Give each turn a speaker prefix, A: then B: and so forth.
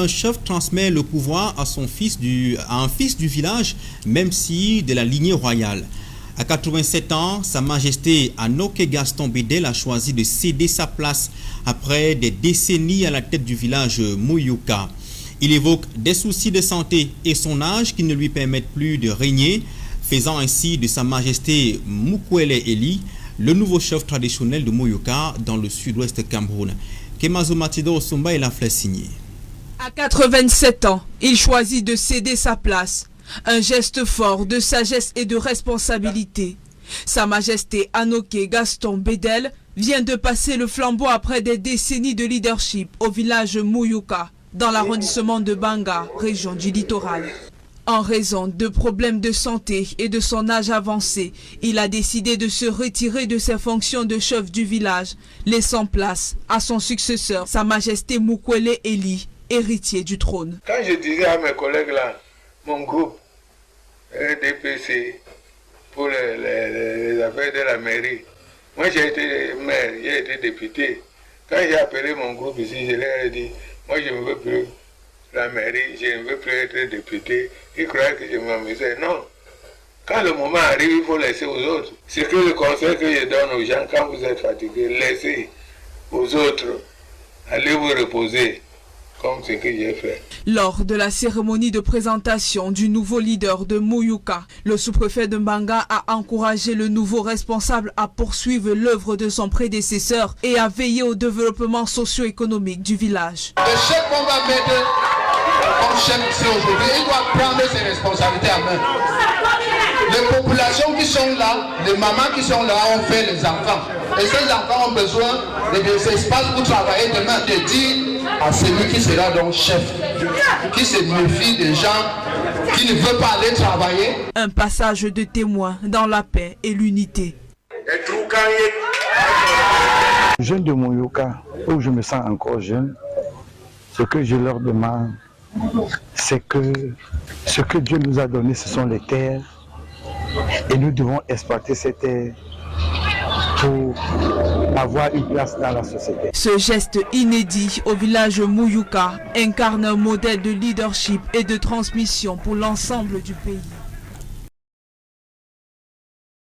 A: Un chef transmet le pouvoir à un fils du village, même si de la lignée royale. À 87 ans, Sa Majesté Anoke Gaston Bédel a choisi de céder sa place après des décennies à la tête du village Mouyouka. Il évoque des soucis de santé et son âge qui ne lui permettent plus de régner, faisant ainsi de Sa Majesté Mukwele Eli le nouveau chef traditionnel de Mouyouka dans le sud-ouest Cameroun. Kemazo Matido Osumba est la flèche signée.
B: À 87 ans, il choisit de céder sa place. Un geste fort de sagesse et de responsabilité. Sa Majesté Anoke Gaston Bédel vient de passer le flambeau après des décennies de leadership au village Mouyouka, dans l'arrondissement de Banga, région du littoral. En raison de problèmes de santé et de son âge avancé, il a décidé de se retirer de ses fonctions de chef du village, laissant place à son successeur, Sa Majesté Mukwele Eli, héritier du trône.
C: Quand je disais à mes collègues là, mon groupe DPC pour les affaires de la mairie, moi j'ai été maire, j'ai été député. Quand j'ai appelé mon groupe ici, je leur ai dit, moi je ne veux plus la mairie, je ne veux plus être député. Ils croyaient que je m'amusais. Non. Quand le moment arrive, il faut laisser aux autres. C'est que le conseil que je donne aux gens, quand vous êtes fatigué, laissez aux autres. Allez vous reposer. Comme ce que j'ai fait.
B: Lors de la cérémonie de présentation du nouveau leader de Mouyouka, le sous-préfet de Mbanga a encouragé le nouveau responsable à poursuivre l'œuvre de son prédécesseur et à veiller au développement socio-économique du village.
D: Le chef qu'on va mettre comme chef ici aujourd'hui, il doit prendre ses responsabilités en main. Les populations qui sont là, les mamans qui sont là ont fait les enfants. Et ces enfants ont besoin de ces espaces pour travailler demain, de dire à celui qui sera donc chef, qui se méfie des gens qui ne veulent pas aller travailler.
B: Un passage de témoin dans la paix et l'unité.
E: Jeune de Mouyouka, où je me sens encore jeune, ce que je leur demande, c'est que ce que Dieu nous a donné, ce sont les terres. Et nous devons exploiter ces terres pour avoir une place dans la société.
B: Ce geste inédit au village Mouyouka incarne un modèle de leadership et de transmission pour l'ensemble du pays.